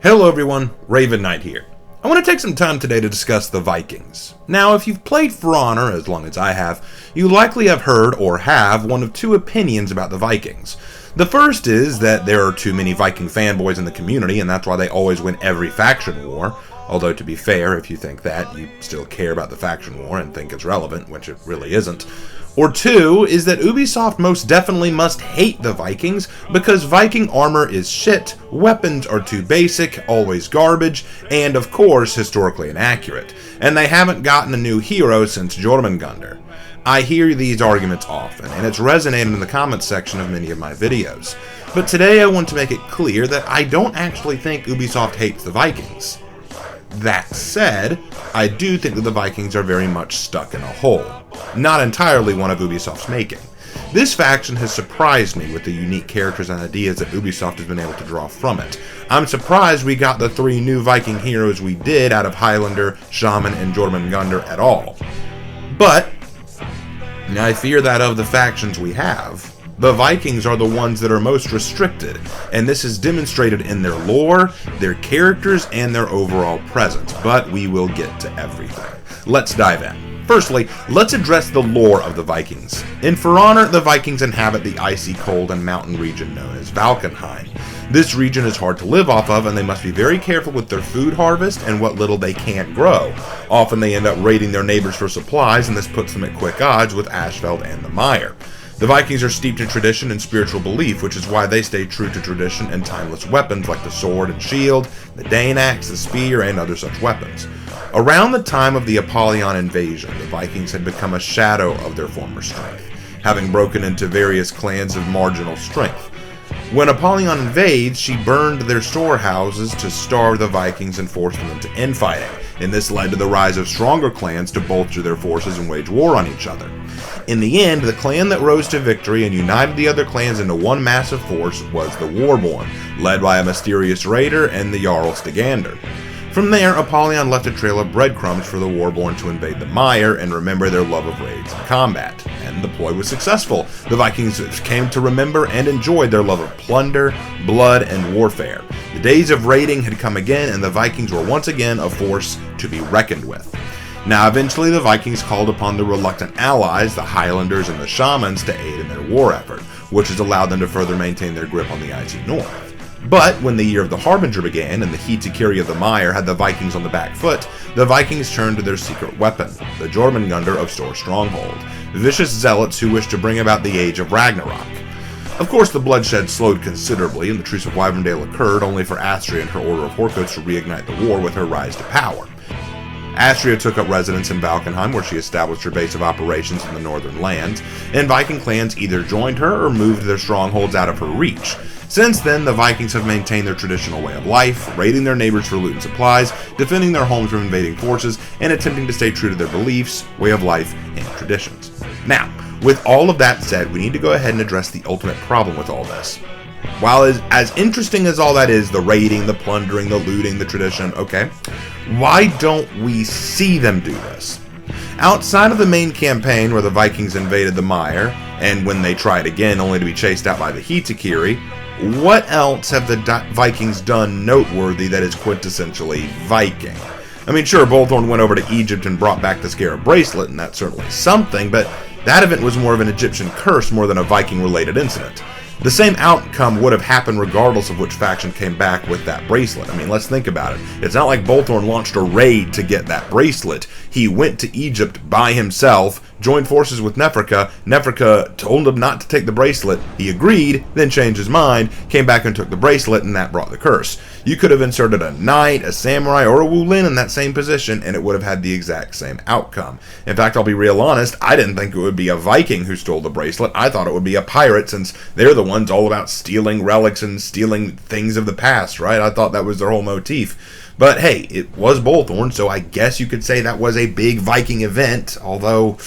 Hello everyone, Raven Knight here. I want to take some time today to discuss the Vikings. Now, if you've played For Honor as long as I have, you likely have heard or have one of two opinions about the Vikings. The first is that there are too many Viking fanboys in the community and that's why they always win every faction war. Although, to be fair, if you think that, you still care about the faction war and think it's relevant, which it really isn't. Or two is that Ubisoft most definitely must hate the Vikings because Viking armor is shit, weapons are too basic, always garbage, and of course historically inaccurate. And they haven't gotten a new hero since Jormungandr. I hear these arguments often, and it's resonated in the comments section of many of my videos. But today I want to make it clear that I don't actually think Ubisoft hates the Vikings. That said, I do think that the Vikings are very much stuck in a hole. Not entirely one of Ubisoft's making. This faction has surprised me with the unique characters and ideas that Ubisoft has been able to draw from it. I'm surprised we got the 3 new Viking heroes we did out of Highlander, Shaman, and Jormungandr at all. But I fear that of the factions we have, the Vikings are the ones that are most restricted, and this is demonstrated in their lore, their characters, and their overall presence, but we will get to everything. Let's dive in. Firstly, let's address the lore of the Vikings. In For Honor, the Vikings inhabit the icy cold and mountain region known as Valkenheim. This region is hard to live off of, and they must be very careful with their food harvest and what little they can't grow. Often they end up raiding their neighbors for supplies, and this puts them at quick odds with Ashfeld and the Mire. The Vikings are steeped in tradition and spiritual belief, which is why they stay true to tradition and timeless weapons like the sword and shield, the Dane axe, the spear, and other such weapons. Around the time of the Apollyon invasion, the Vikings had become a shadow of their former strength, having broken into various clans of marginal strength. When Apollyon invades, she burned their storehouses to starve the Vikings and force them into infighting, and this led to the rise of stronger clans to bolster their forces and wage war on each other. In the end, the clan that rose to victory and united the other clans into one massive force was the Warborn, led by a mysterious raider and the Jarl Stygander. From there, Apollyon left a trail of breadcrumbs for the Warborn to invade the Mire and remember their love of raids and combat. And the ploy was successful. The Vikings came to remember and enjoyed their love of plunder, blood, and warfare. The days of raiding had come again, and the Vikings were once again a force to be reckoned with. Now, eventually, the Vikings called upon the reluctant allies, the Highlanders and the Shamans, to aid in their war effort, which has allowed them to further maintain their grip on the icy north. But when the Year of the Harbinger began and the Hitikiri of the Mire had the Vikings on the back foot, the Vikings turned to their secret weapon, the Jormungandr of Stor Stronghold, vicious zealots who wished to bring about the Age of Ragnarok. Of course, the bloodshed slowed considerably, and the Truce of Wyverndale occurred only for Astria and her Order of Horkos to reignite the war with her rise to power. Astria took up residence in Valkenheim, where she established her base of operations in the northern lands, and Viking clans either joined her or moved their strongholds out of her reach. Since then, the Vikings have maintained their traditional way of life, raiding their neighbors for loot and supplies, defending their homes from invading forces, and attempting to stay true to their beliefs, way of life, and traditions. Now, with all of that said, we need to go ahead and address the ultimate problem with all this. While as interesting as all that is, the raiding, the plundering, the looting, the tradition, okay, why don't we see them do this? Outside of the main campaign where the Vikings invaded the Mire, and when they tried again only to be chased out by the Hitikiri, what else have the Vikings done noteworthy that is quintessentially Viking? I mean, sure, Bolthorn went over to Egypt and brought back the Scarab Bracelet, and that's certainly something, but that event was more of an Egyptian curse more than a Viking-related incident. The same outcome would have happened regardless of which faction came back with that bracelet. I mean, let's think about it. It's not like Bolthorn launched a raid to get that bracelet. He went to Egypt by himself, joined forces with Neferka. Neferka told him not to take the bracelet. He agreed, then changed his mind, came back and took the bracelet, and that brought the curse. You could have inserted a knight, a samurai, or a Wulin in that same position, and it would have had the exact same outcome. In fact, I'll be real honest, I didn't think it would be a Viking who stole the bracelet. I thought it would be a pirate, since they're the ones all about stealing relics and stealing things of the past, right? I thought that was their whole motif. But hey, it was Bolthorn, so I guess you could say that was a big Viking event, although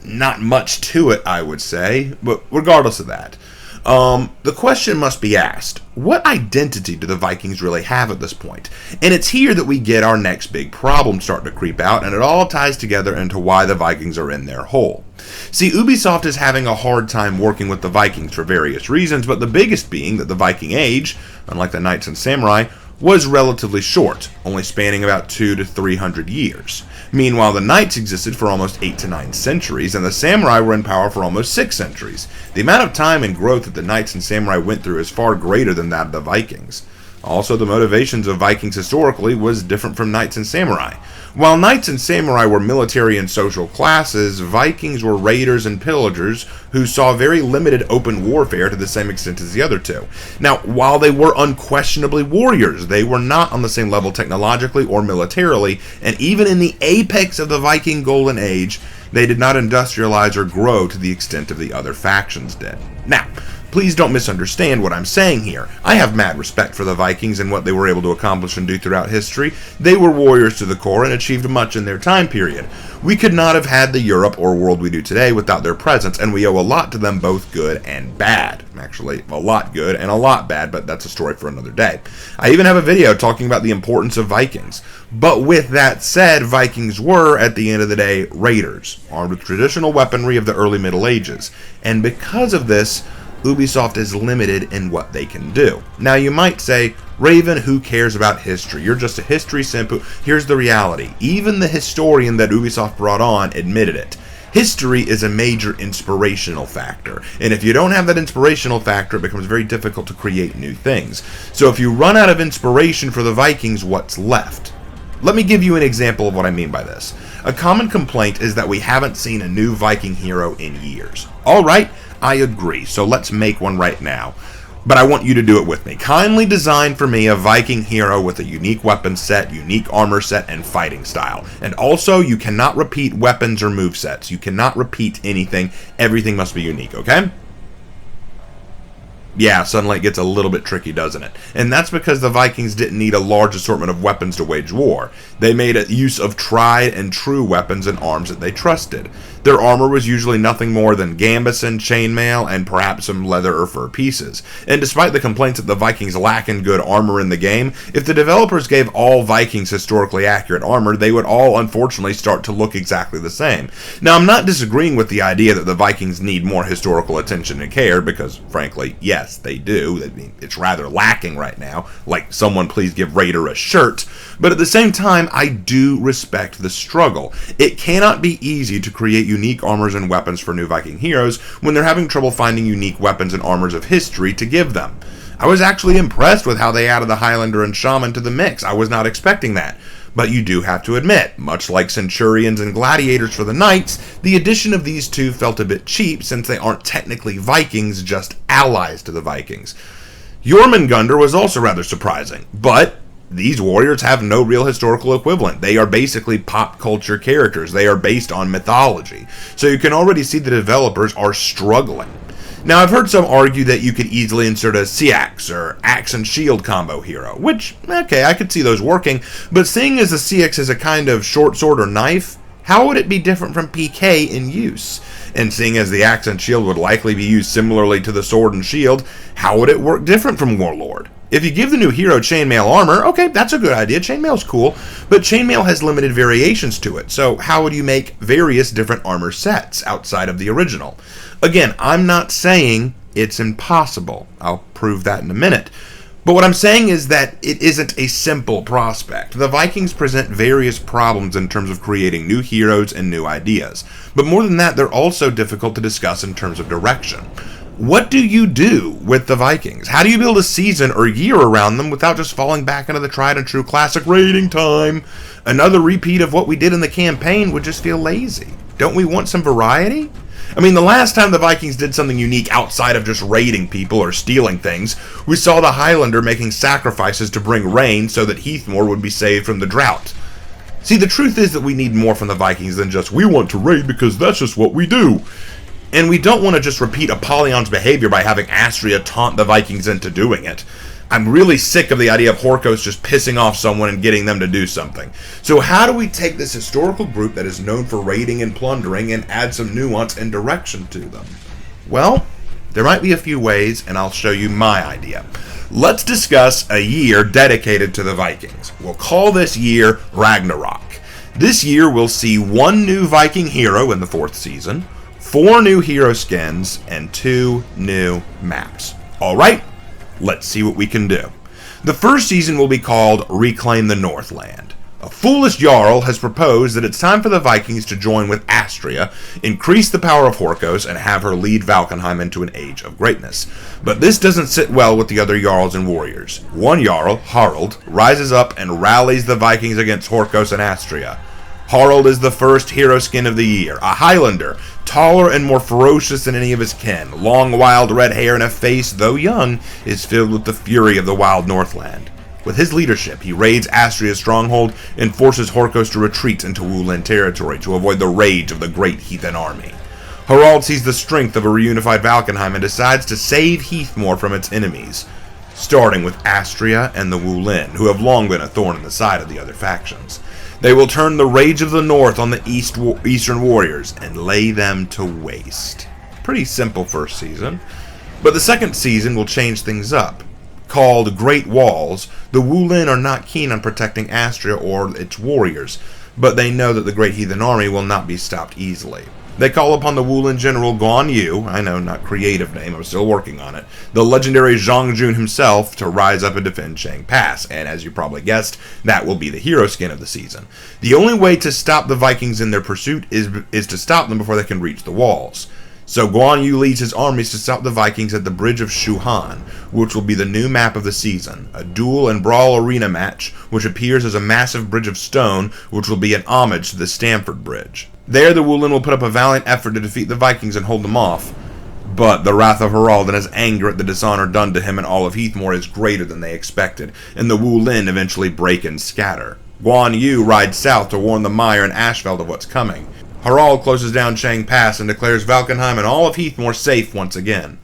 not much to it, I would say. But regardless of that, the question must be asked, what identity do the Vikings really have at this point? And it's here that we get our next big problem starting to creep out, and it all ties together into why the Vikings are in their hole. See, Ubisoft is having a hard time working with the Vikings for various reasons, but the biggest being that the Viking Age, unlike the Knights and Samurai, was relatively short, only spanning about 200 to 300 years. Meanwhile, the knights existed for almost 8 to 9 centuries, and the samurai were in power for almost 6 centuries. The amount of time and growth that the knights and samurai went through is far greater than that of the Vikings. Also, the motivations of Vikings historically was different from knights and samurai. While knights and samurai were military and social classes, Vikings were raiders and pillagers who saw very limited open warfare to the same extent as the other two. Now, while they were unquestionably warriors, they were not on the same level technologically or militarily, and even in the apex of the Viking Golden Age, they did not industrialize or grow to the extent of the other factions did. Now, please don't misunderstand what I'm saying here. I have mad respect for the Vikings and what they were able to accomplish and do throughout history. They were warriors to the core and achieved much in their time period. We could not have had the Europe or world we do today without their presence, and we owe a lot to them, both good and bad. Actually, a lot good and a lot bad, but that's a story for another day. I even have a video talking about the importance of Vikings. But with that said, Vikings were, at the end of the day, raiders, armed with traditional weaponry of the early Middle Ages. And because of this, Ubisoft is limited in what they can do. Now you might say, Raven, who cares about history? You're just a history simp. Here's the reality. Even the historian that Ubisoft brought on admitted it. History is a major inspirational factor, and if you don't have that inspirational factor, it becomes very difficult to create new things. So if you run out of inspiration for the Vikings, what's left? Let me give you an example of what I mean by this. A common complaint is that we haven't seen a new Viking hero in years. Alright, I agree, so let's make one right now. But I want you to do it with me. Kindly design for me a Viking hero with a unique weapon set, unique armor set, and fighting style. And also, you cannot repeat weapons or movesets. You cannot repeat anything. Everything must be unique, okay? Yeah, suddenly it gets a little bit tricky, doesn't it? And that's because the Vikings didn't need a large assortment of weapons to wage war. They made use of tried and true weapons and arms that they trusted. Their armor was usually nothing more than gambeson, chainmail, and perhaps some leather or fur pieces. And despite the complaints that the Vikings lack in good armor in the game, if the developers gave all Vikings historically accurate armor, they would all unfortunately start to look exactly the same. Now, I'm not disagreeing with the idea that the Vikings need more historical attention and care, because frankly, yes, they do. I mean, it's rather lacking right now. Like, someone please give Raider a shirt. But at the same time, I do respect the struggle. It cannot be easy to create unique armors and weapons for new Viking heroes when they're having trouble finding unique weapons and armors of history to give them. I was actually impressed with how they added the Highlander and Shaman to the mix. I was not expecting that. But you do have to admit, much like Centurions and Gladiators for the Knights, the addition of these two felt a bit cheap since they aren't technically Vikings, just allies to the Vikings. Jormungandr was also rather surprising, but these warriors have no real historical equivalent. They are basically pop culture characters. They are based on mythology. So you can already see the developers are struggling. Now, I've heard some argue that you could easily insert a CX or axe and shield combo hero, which, okay, I could see those working, but seeing as the CX is a kind of short sword or knife, how would it be different from PK in use? And seeing as the axe and shield would likely be used similarly to the sword and shield, how would it work different from Warlord? If you give the new hero chainmail armor, okay, that's a good idea, chainmail's cool, but chainmail has limited variations to it, so how would you make various different armor sets outside of the original? Again, I'm not saying it's impossible. I'll prove that in a minute. But what I'm saying is that it isn't a simple prospect. The Vikings present various problems in terms of creating new heroes and new ideas. But more than that, they're also difficult to discuss in terms of direction. What do you do with the Vikings? How do you build a season or year around them without just falling back into the tried and true classic raiding time? Another repeat of what we did in the campaign would just feel lazy. Don't we want some variety? I mean, the last time the Vikings did something unique outside of just raiding people or stealing things, we saw the Highlander making sacrifices to bring rain so that Heathmore would be saved from the drought. See, the truth is that we need more from the Vikings than just, we want to raid because that's just what we do. And we don't want to just repeat Apollyon's behavior by having Astria taunt the Vikings into doing it. I'm really sick of the idea of Horkos just pissing off someone and getting them to do something. So how do we take this historical group that is known for raiding and plundering and add some nuance and direction to them? Well, there might be a few ways, and I'll show you my idea. Let's discuss a year dedicated to the Vikings. We'll call this year Ragnarok. This year we'll see one new Viking hero in the 4th season, 4 new hero skins, and 2 new maps. Alright? Let's see what we can do. The first season will be called Reclaim the Northland. A foolish Jarl has proposed that it's time for the Vikings to join with Astria, increase the power of Horkos, and have her lead Valkenheim into an age of greatness. But this doesn't sit well with the other Jarls and warriors. One Jarl, Harald, rises up and rallies the Vikings against Horkos and Astria. Harald is the first hero skin of the year, a Highlander, taller and more ferocious than any of his kin. Long, wild red hair and a face, though young, is filled with the fury of the wild Northland. With his leadership, he raids Astria's stronghold and forces Horkos to retreat into Wulin territory to avoid the rage of the great heathen army. Harald sees the strength of a reunified Valkenheim and decides to save Heathmoor from its enemies, starting with Astria and the Wulin, who have long been a thorn in the side of the other factions. They will turn the rage of the North on the Eastern warriors and lay them to waste. Pretty simple first season, but the second season will change things up. Called Great Walls, the Wulin are not keen on protecting Astria or its warriors, but they know that the great heathen army will not be stopped easily. They call upon the Wulin general Guan Yu, I know, not creative name, I'm still working on it, the legendary Zhang Jun himself, to rise up and defend Chang Pass, and as you probably guessed, that will be the hero skin of the season. The only way to stop the Vikings in their pursuit is to stop them before they can reach the walls. So Guan Yu leads his armies to stop the Vikings at the Bridge of Shuhan, which will be the new map of the season, a duel and brawl arena match, which appears as a massive bridge of stone, which will be an homage to the Stamford Bridge. There the Wulin will put up a valiant effort to defeat the Vikings and hold them off, but the wrath of Harald and his anger at the dishonor done to him and all of Heathmoor is greater than they expected, and the Wulin eventually break and scatter. Guan Yu rides south to warn the Mire and Ashveld of what's coming. Harald closes down Chang Pass and declares Valkenheim and all of Heathmoor safe once again.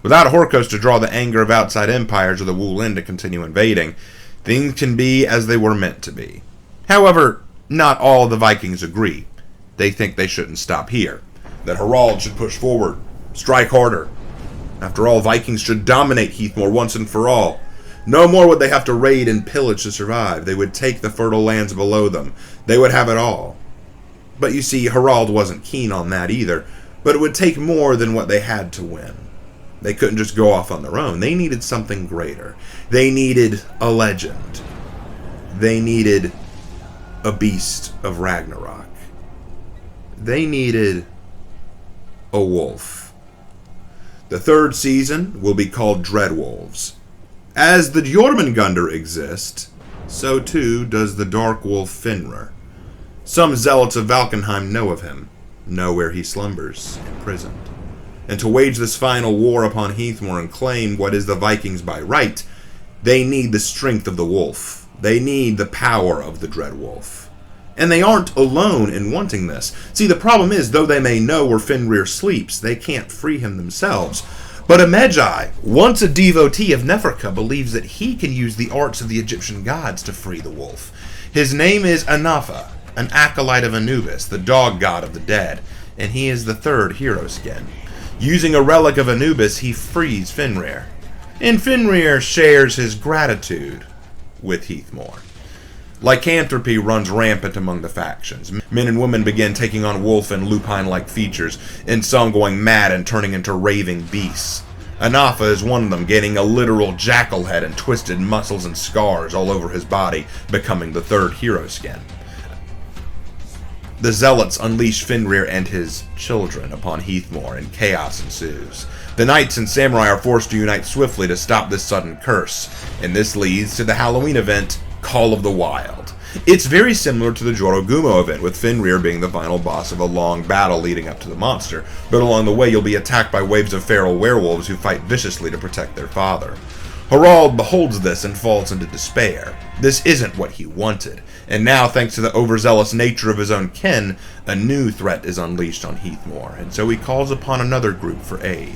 Without Horkos to draw the anger of outside empires or the Wulin to continue invading, things can be as they were meant to be. However, not all of the Vikings agree. They think they shouldn't stop here, that Harald should push forward, strike harder. After all, Vikings should dominate Heathmoor once and for all. No more would they have to raid and pillage to survive. They would take the fertile lands below them. They would have it all. But you see, Harald wasn't keen on that either, but it would take more than what they had to win. They couldn't just go off on their own. They needed something greater. They needed a legend. They needed a beast of Ragnarok. They needed a wolf. The third season will be called Dreadwolves. As the Jormungandr exist, so too does the Dark Wolf Fenrir. Some zealots of Valkenheim know of him, know where he slumbers, imprisoned. And to wage this final war upon Heathmoor and claim what is the Vikings by right, they need the strength of the wolf. They need the power of the Dreadwolf. And they aren't alone in wanting this. See, the problem is, though they may know where Fenrir sleeps, they can't free him themselves. But a Magi, once a devotee of Neferka, believes that he can use the arts of the Egyptian gods to free the wolf. His name is Anafa, an acolyte of Anubis, the dog god of the dead, and he is the third hero skin. Using a relic of Anubis, he frees Fenrir. And Fenrir shares his gratitude with Heathmoor. Lycanthropy runs rampant among the factions. Men and women begin taking on wolf and lupine-like features, and some going mad and turning into raving beasts. Anafa is one of them, gaining a literal jackal head and twisted muscles and scars all over his body, becoming the third hero skin. The Zealots unleash Fenrir and his children upon Heathmoor, and chaos ensues. The knights and samurai are forced to unite swiftly to stop this sudden curse, and this leads to the Halloween event, Call of the Wild. It's very similar to the Jorogumo event, with Fenrir being the final boss of a long battle leading up to the monster, but along the way you'll be attacked by waves of feral werewolves who fight viciously to protect their father. Harald beholds this and falls into despair. This isn't what he wanted, and now, thanks to the overzealous nature of his own kin, a new threat is unleashed on Heathmoor, and so he calls upon another group for aid.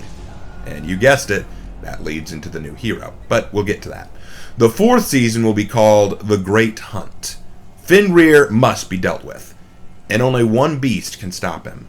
And you guessed it, that leads into the new hero, but we'll get to that. The fourth season will be called The Great Hunt. Fenrir must be dealt with, and only one beast can stop him.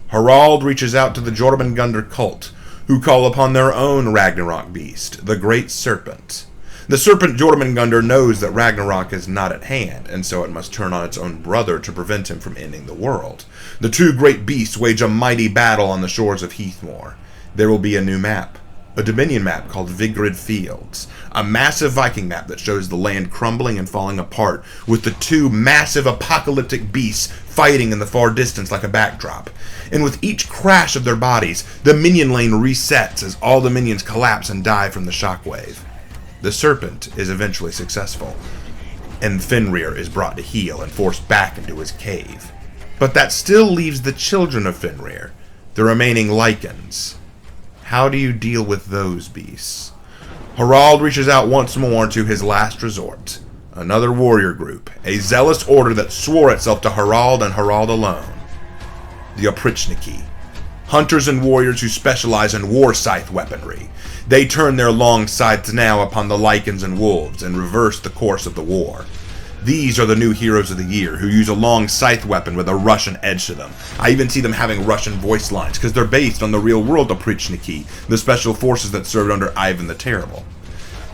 Harald reaches out to the Jormungandr cult, who call upon their own Ragnarok beast, the Great Serpent. The serpent Jormungandr knows that Ragnarok is not at hand, and so it must turn on its own brother to prevent him from ending the world. The two great beasts wage a mighty battle on the shores of Heathmoor. There will be a new map, a Dominion map called Vigrid Fields, a massive Viking map that shows the land crumbling and falling apart, with the two massive apocalyptic beasts fighting in the far distance like a backdrop. And with each crash of their bodies, the minion lane resets as all the minions collapse and die from the shockwave. The serpent is eventually successful, and Fenrir is brought to heel and forced back into his cave. But that still leaves the children of Fenrir, the remaining Lycans. How do you deal with those beasts? Harald reaches out once more to his last resort, another warrior group, a zealous order that swore itself to Harald and Harald alone. The Oprichniki, hunters and warriors who specialize in war scythe weaponry. They turn their long scythes now upon the Lycans and wolves and reverse the course of the war. These are the new heroes of the year, who use a long scythe weapon with a Russian edge to them. I even see them having Russian voice lines, because they're based on the real-world Oprichniki, the special forces that served under Ivan the Terrible.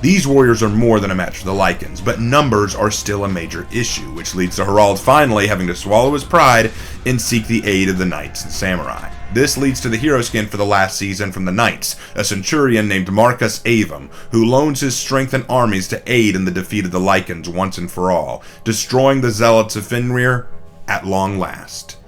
These warriors are more than a match for the Lycans, but numbers are still a major issue, which leads to Harald finally having to swallow his pride and seek the aid of the knights and samurai. This leads to the hero skin for the last season from the knights, a centurion named Marcus Avum, who loans his strength and armies to aid in the defeat of the Lycans once and for all, destroying the zealots of Fenrir at long last.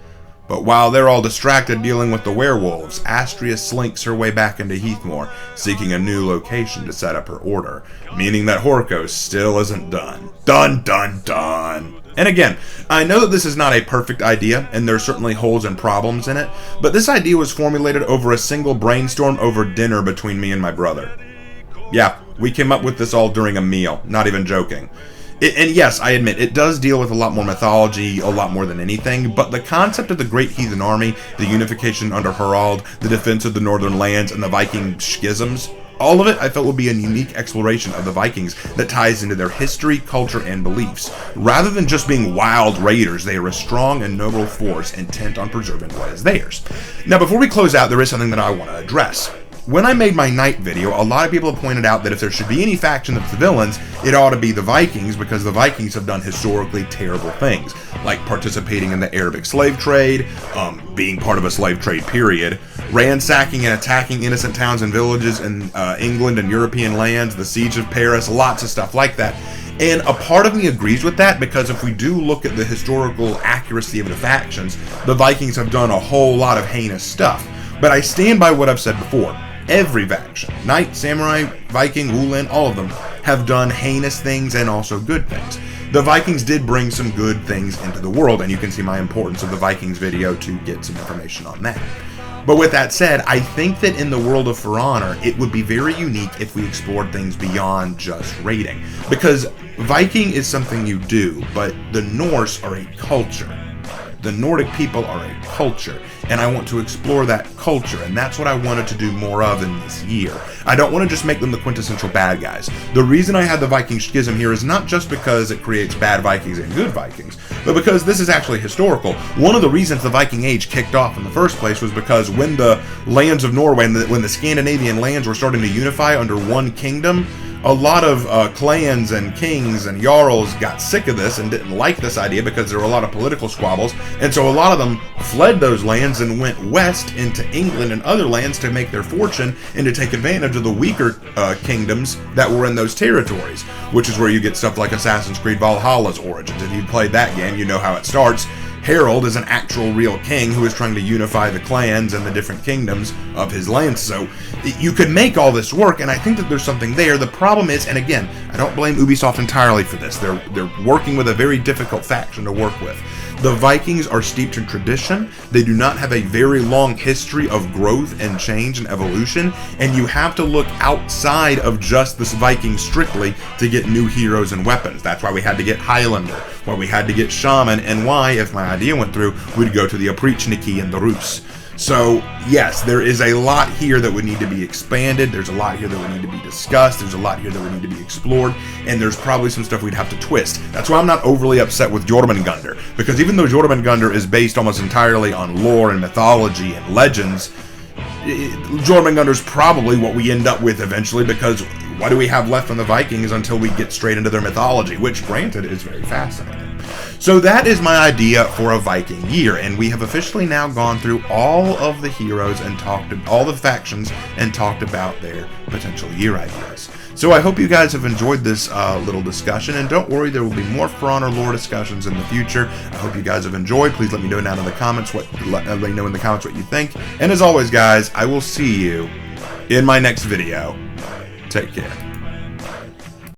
But while they're all distracted dealing with the werewolves, Astria slinks her way back into Heathmoor, seeking a new location to set up her order, meaning that Horkos still isn't done. Dun dun dun! And again, I know that this is not a perfect idea, and there are certainly holes and problems in it, but this idea was formulated over a single brainstorm over dinner between me and my brother. Yeah, we came up with this all during a meal, not even joking. And yes, I admit, it does deal with a lot more mythology, a lot more than anything, but the concept of the Great Heathen Army, the unification under Harald, the defense of the Northern Lands, and the Viking schisms, all of it I felt would be a unique exploration of the Vikings that ties into their history, culture, and beliefs. Rather than just being wild raiders, they are a strong and noble force intent on preserving what is theirs. Now, before we close out, there is something that I want to address. When I made my Knight video, a lot of people have pointed out that if there should be any faction that's the villains, it ought to be the Vikings, because the Vikings have done historically terrible things, like participating in the Arabic slave trade, being part of a slave trade period, ransacking and attacking innocent towns and villages in England and European lands, the siege of Paris, lots of stuff like that. And a part of me agrees with that, because if we do look at the historical accuracy of the factions, the Vikings have done a whole lot of heinous stuff. But I stand by what I've said before. Every faction, Knight, Samurai, Viking, Ulan, all of them, have done heinous things and also good things. The Vikings did bring some good things into the world, and you can see my importance of the Vikings video to get some information on that. But with that said, I think that in the world of For Honor, it would be very unique if we explored things beyond just raiding. Because Viking is something you do, but the Norse are a culture. The Nordic people are a culture, and I want to explore that culture, and that's what I wanted to do more of in this year. I don't want to just make them the quintessential bad guys. The reason I had the Viking schism here is not just because it creates bad Vikings and good Vikings, but because this is actually historical. One of the reasons the Viking Age kicked off in the first place was because when the lands of Norway, when the Scandinavian lands were starting to unify under one kingdom, a lot of clans and kings and jarls got sick of this and didn't like this idea because there were a lot of political squabbles, and so a lot of them fled those lands and went west into England and other lands to make their fortune and to take advantage of the weaker kingdoms that were in those territories, which is where you get stuff like Assassin's Creed Valhalla's origins. If you played that game, you know how it starts. Harold is an actual real king who is trying to unify the clans and the different kingdoms of his lands. So you could make all this work, and I think that there's something there. The problem is, and again, I don't blame Ubisoft entirely for this. They're working with a very difficult faction to work with. The Vikings are steeped in tradition. They do not have a very long history of growth and change and evolution, and you have to look outside of just this Viking strictly to get new heroes and weapons. That's why we had to get Highlander, why we had to get Shaman, and why, if my idea went through, we'd go to the Oprichniki and the Rus. So, yes, there is a lot here that would need to be expanded, there's a lot here that would need to be discussed, there's a lot here that would need to be explored, and there's probably some stuff we'd have to twist. That's why I'm not overly upset with Jormungandr, because even though Jormungandr is based almost entirely on lore and mythology and legends, Jormungandr's probably what we end up with eventually, because what do we have left on the Vikings until we get straight into their mythology, which, granted, is very fascinating. So that is my idea for a Viking year, and we have officially now gone through all of the heroes and talked all the factions and talked about their potential year ideas. So I hope you guys have enjoyed this little discussion, and don't worry, there will be more For Honor lore discussions in the future. I hope you guys have enjoyed. Please let me know down in the comments let me know in the comments what you think. And as always, guys, I will see you in my next video. Take care.